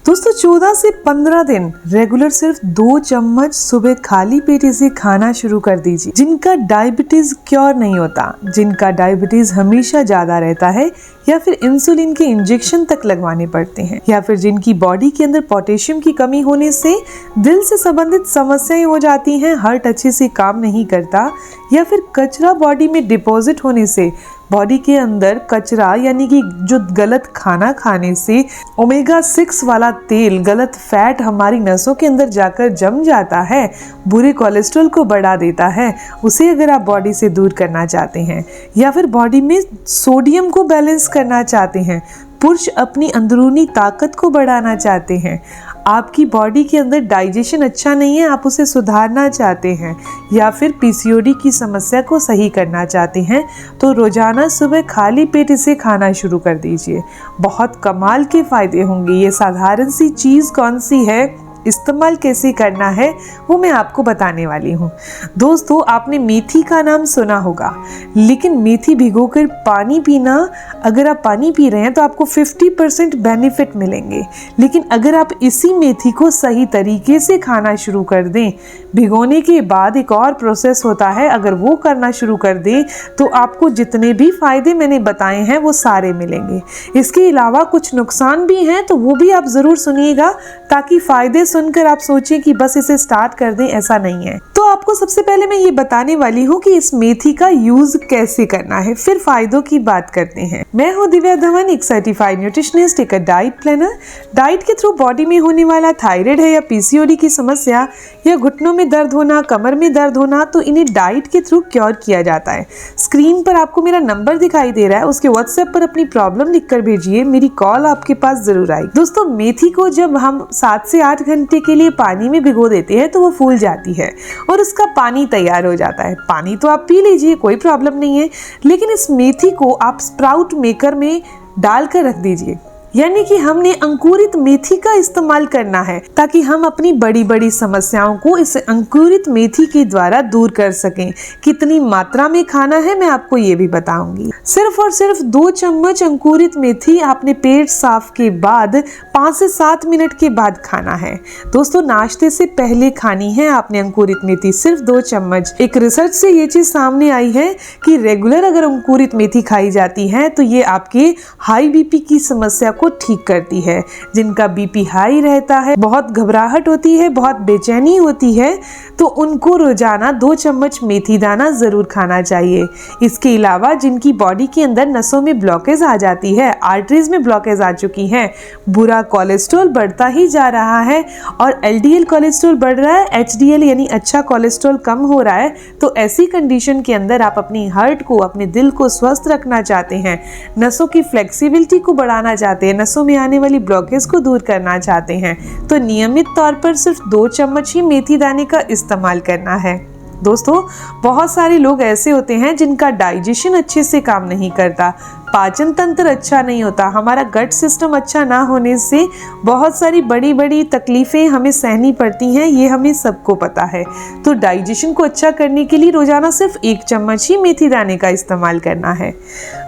दोस्तों 14 से 15 दिन रेगुलर सिर्फ 2 चम्मच सुबह खाली पेट इसे खाना शुरू कर दीजिए। जिनका डायबिटीज क्योर नहीं होता, जिनका डायबिटीज हमेशा ज्यादा रहता है, या फिर इंसुलिन के इंजेक्शन तक लगवाने पड़ते हैं, या फिर जिनकी बॉडी के अंदर पोटेशियम की कमी होने से दिल से संबंधित समस्याएं हो जाती हैं, हार्ट अच्छे से काम नहीं करता, या फिर कचरा बॉडी में डिपॉजिट होने से बॉडी के अंदर कचरा यानी कि जो गलत खाना खाने से ओमेगा 6 वाला तेल, गलत फैट हमारी नसों के अंदर जाकर जम जाता है, बुरे कोलेस्ट्रॉल को बढ़ा देता है, उसे अगर आप बॉडी से दूर करना चाहते हैं, या फिर बॉडी में सोडियम को बैलेंस करना चाहते हैं, पुरुष अपनी अंदरूनी ताकत को बढ़ाना चाहते हैं, आपकी बॉडी के अंदर डाइजेशन अच्छा नहीं है, आप उसे सुधारना चाहते हैं, या फिर पीसीओडी की समस्या को सही करना चाहते हैं, तो रोजाना सुबह खाली पेट इसे खाना शुरू कर दीजिए। बहुत कमाल के फायदे होंगे। ये साधारण सी चीज़ कौन सी है, इस्तेमाल कैसे करना है, वो मैं आपको बताने वाली हूँ। दोस्तों आपने मेथी का नाम सुना होगा, लेकिन मेथी भिगोकर पानी पीना, अगर आप पानी पी रहे हैं तो आपको 50% बेनिफिट मिलेंगे। लेकिन अगर आप इसी मेथी को सही तरीके से खाना शुरू कर दें, भिगोने के बाद एक और प्रोसेस होता है, अगर वो करना शुरू कर दें तो आपको जितने भी फायदे मैंने बताए हैं वो सारे मिलेंगे। इसके अलावा कुछ नुकसान भी हैं, तो वो भी आप ज़रूर सुनिएगा, ताकि फ़ायदे सुनकर आप सोचें कि बस इसे स्टार्ट कर दें, ऐसा नहीं है। तो आपको सबसे पहले मैं ये बताने वाली हूँ कि इस मेथी का यूज कैसे करना है, फिर फायदों की बात करते हैं। मैं हूँ दिव्या धवन, एक सर्टिफाइड न्यूट्रिशनिस्ट, एक डाइट प्लानर। डाइट के थ्रू बॉडी में होने वाला थायराइड है या पीसीओडी की समस्या, या घुटनों में दर्द होना, कमर में दर्द होना, तो इन्हें डाइट के थ्रू क्योर किया जाता है। स्क्रीन पर आपको मेरा नंबर दिखाई दे रहा है, उसके व्हाट्सएप पर अपनी प्रॉब्लम लिखकर भेजिए, मेरी कॉल आपके पास जरूर आएगी। दोस्तों मेथी को जब हम 7 से 8 घंटे के लिए पानी में भिगो देते हैं तो वो फूल जाती है और उसका पानी तैयार हो जाता है। पानी तो आप पी लीजिए, कोई प्रॉब्लम नहीं है, लेकिन इस मेथी को आप स्प्राउट मेकर में डालकर रख दीजिए। यानी कि हमने अंकुरित मेथी का इस्तेमाल करना है, ताकि हम अपनी बड़ी बड़ी समस्याओं को इस अंकुरित मेथी के द्वारा दूर कर सकें। कितनी मात्रा में खाना है मैं आपको ये भी बताऊंगी। सिर्फ और सिर्फ 2 चम्मच अंकुरित मेथी आपने पेट साफ के बाद 5 से 7 मिनट के बाद खाना है। दोस्तों नाश्ते से पहले खानी है आपने अंकुरित मेथी, सिर्फ 2 चम्मच। एक रिसर्च से ये चीज सामने आई है कि रेगुलर अगर अंकुरित मेथी खाई जाती है तो ये आपके हाई बीपी की समस्या को ठीक करती है। जिनका बीपी हाई रहता है, बहुत घबराहट होती है, बहुत बेचैनी होती है, तो उनको रोजाना 2 चम्मच मेथी दाना जरूर खाना चाहिए। इसके अलावा जिनकी बॉडी के अंदर नसों में ब्लॉकेज आ जाती है, आर्टरीज में ब्लॉकेज आ चुकी है, बुरा कोलेस्ट्रॉल बढ़ता ही जा रहा है और एलडीएल कोलेस्ट्रॉल बढ़ रहा है, एचडीएल यानी अच्छा कोलेस्ट्रॉल कम हो रहा है, तो ऐसी कंडीशन के अंदर आप अपनी हार्ट को, अपने दिल को स्वस्थ रखना चाहते हैं, नसों की फ्लेक्सिबिलिटी को बढ़ाना चाहते हैं, नसों में आने वाली ब्लॉकेज को दूर करना चाहते हैं, तो नियमित तौर पर सिर्फ 2 चम्मच ही मेथी दाने का इस्तेमाल करना है। दोस्तों बहुत सारे लोग ऐसे होते हैं जिनका डाइजेशन अच्छे से काम नहीं करता, पाचन तंत्र अच्छा नहीं होता, हमारा गट सिस्टम अच्छा ना होने से बहुत सारी बड़ी बड़ी तकलीफें हमें सहनी पड़ती हैं, ये हमें सबको पता है। तो डाइजेशन को अच्छा करने के लिए रोजाना सिर्फ 1 चम्मच ही मेथी दाने का इस्तेमाल करना है।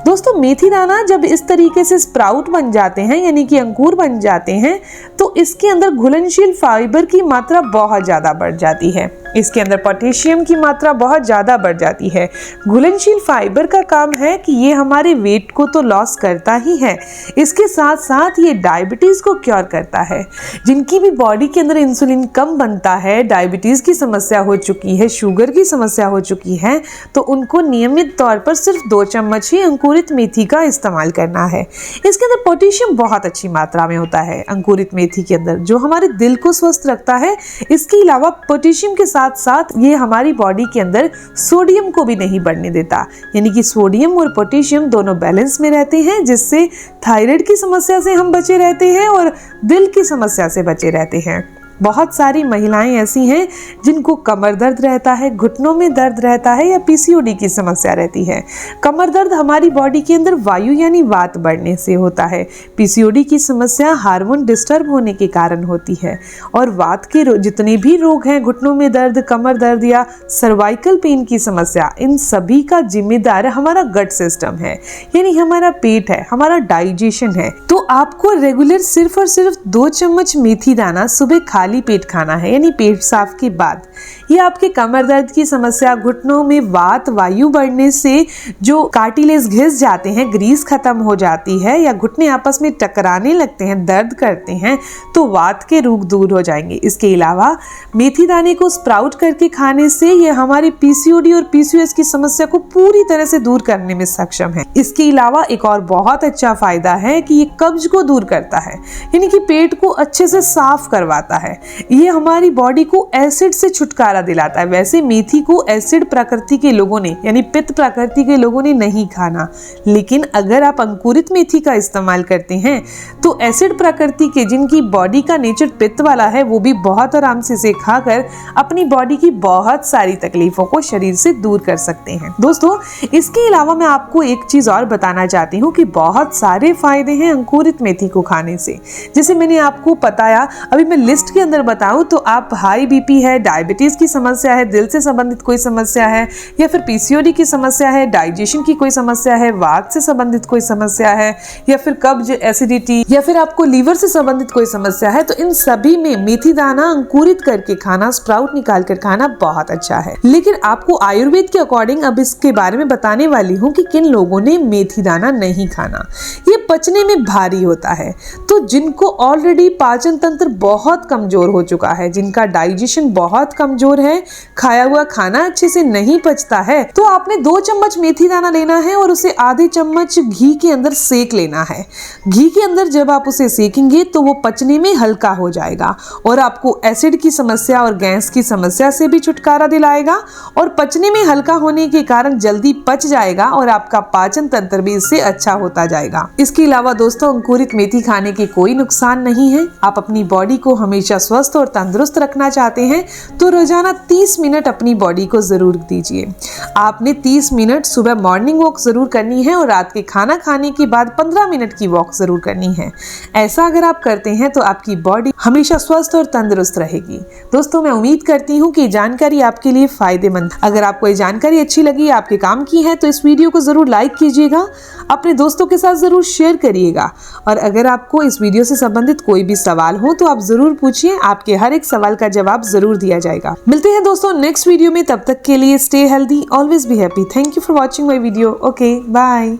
दोस्तों मेथी दाना जब इस तरीके से स्प्राउट बन जाते हैं, यानी कि अंकुर बन जाते हैं, तो इसके अंदर घुलनशील फाइबर की मात्रा बहुत ज़्यादा बढ़ जाती है, इसके अंदर पोटेशियम की मात्रा बहुत ज़्यादा बढ़ जाती है। घुलनशील फाइबर का काम है कि ये हमारे वेट को तो लॉस करता ही है, इसके साथ साथ ये डायबिटीज को क्योर करता है। जिनकी भी बॉडी के अंदर इंसुलिन कम बनता है, डायबिटीज की समस्या हो चुकी है, शुगर की समस्या हो चुकी है, तो उनको नियमित तौर पर सिर्फ 2 चम्मच ही अंकुरित मेथी का इस्तेमाल करना है। इसके अंदर पोटेशियम बहुत अच्छी मात्रा में होता है अंकुरित मेथी के अंदर, जो हमारे दिल को स्वस्थ रखता है। इसके अलावा पोटेशियम के साथ साथ ये हमारी बॉडी के अंदर सोडियम को भी नहीं बढ़ने देता, यानी कि सोडियम और पोटेशियम दोनों बैलेंस में रहते हैं, जिससे थायराइड की समस्या से हम बचे रहते हैं और दिल की समस्या से बचे रहते हैं। बहुत सारी महिलाएं ऐसी हैं जिनको कमर दर्द रहता है, घुटनों में दर्द रहता है या पीसीओडी की समस्या रहती है। कमर दर्द हमारी बॉडी के अंदर वायु यानी वात बढ़ने से होता है। पीसीओडी की समस्या हार्मोन डिस्टर्ब होने के कारण होती है। और वात के जितने भी रोग हैं, घुटनों में दर्द, कमर दर्द या सर्वाइकल पेन की समस्या, इन सभी का जिम्मेदार हमारा गट सिस्टम है, यानी हमारा पेट है, हमारा डाइजेशन है। तो आपको रेगुलर सिर्फ और सिर्फ 2 चम्मच मेथी दाना सुबह खाली पेट खाना है, यानी पेट साफ के बाद। ये आपके कमर दर्द की समस्या, घुटनों में वात वायु बढ़ने से जो कार्टिलेज घिस जाते हैं, ग्रीस खत्म हो जाती है या घुटने आपस में टकराने लगते हैं, दर्द करते हैं, तो वात के रोग दूर हो जाएंगे। इसके अलावा मेथी दाने को स्प्राउट करके खाने से ये हमारी पीसीओडी और पीसीओएस की समस्या को पूरी तरह से दूर करने में सक्षम है। इसके अलावा एक और बहुत अच्छा फायदा है कि ये कब्ज को दूर करता है, यानी कि पेट को अच्छे से साफ करवाता है। ये हमारी बॉडी को एसिड से छुटकारा दिलाता है। वैसे मेथी को एसिड प्रकृति के लोगों ने, यानी पित्त प्रकृति के लोगों ने नहीं खाना, लेकिन अगर आप अंकुरित मेथी का इस्तेमाल करते हैं तो एसिड प्रकृति के, जिनकी बॉडी का नेचर पित्त वाला है, वो भी बहुत आराम से इसे खाकर अपनी बॉडी की बहुत सारी तकलीफों को शरीर से दूर कर सकते हैं। दोस्तों, इसके अलावा मैं आपको एक चीज और बताना चाहती हूँ कि बहुत सारे फायदे हैं अंकुरित मेथी को खाने से। जैसे मैंने आपको बताया, अभी मैं लिस्ट के अंदर बताऊं तो आप हाई बीपी है, डायबिटीज की समस्या है, दिल से संबंधित कोई समस्या है, या फिर पीसीओडी की समस्या है, डाइजेशन की कोई समस्या है, वात से संबंधित कोई समस्या है, या फिर कब्ज, एसिडिटी, या फिर आपको लीवर से संबंधित कोई समस्या है, तो इन सभी में मेथी दाना अंकुरित करके खाना, स्प्राउट निकाल कर खाना बहुत अच्छा है। लेकिन आपको आयुर्वेद के अकॉर्डिंग अब इसके बारे में बताने वाली हूँ कि किन लोगों ने मेथी दाना नहीं खाना। ये पचने में भारी होता है, तो जिनको ऑलरेडी पाचन तंत्र बहुत कमजोर हो चुका है, जिनका डाइजेशन बहुत कमजोर है, खाया हुआ खाना अच्छे से नहीं पचता है, तो आपने 2 चम्मच मेथी दाना लेना है और उसे आधे चम्मच घी के अंदर सेक लेना है। घी के अंदर जब आप उसे सेकेंगे तो वो पचने में हल्का हो जाएगा और आपको एसिड की समस्या और गैस की समस्या से भी छुटकारा दिलाएगा और पचने में हल्का होने के कारण जल्दी पच जाएगा और आपका पाचन तंत्र भी इससे अच्छा होता जाएगा। इसके अलावा दोस्तों, अंकुरित मेथी खाने के कोई नुकसान नहीं है। आप अपनी बॉडी को हमेशा स्वस्थ और तंदुरुस्त रखना चाहते हैं तो रोजाना 30 मिनट अपनी बॉडी को जरूर दीजिए। आपने 30 मिनट सुबह मॉर्निंग वॉक जरूर करनी है और रात के खाना खाने के बाद 15 मिनट की वॉक जरूर करनी है। ऐसा अगर आप करते हैं तो आपकी बॉडी हमेशा स्वस्थ और तंदुरुस्त रहेगी। दोस्तों, मैं उम्मीद करती हूँ कि जानकारी आपके लिए फायदेमंद। अगर आपको ये जानकारी अच्छी लगी, आपके काम की है, तो इस वीडियो को जरूर लाइक कीजिएगा, अपने दोस्तों के साथ जरूर शेयर करिएगा। और अगर आपको इस वीडियो से संबंधित कोई भी सवाल हो तो आप जरूर पूछिए, आपके हर एक सवाल का जवाब जरूर दिया जाएगा। मिलते हैं दोस्तों नेक्स्ट वीडियो में, तब तक के लिए stay healthy, always be happy. Thank you for watching my video. Okay, bye.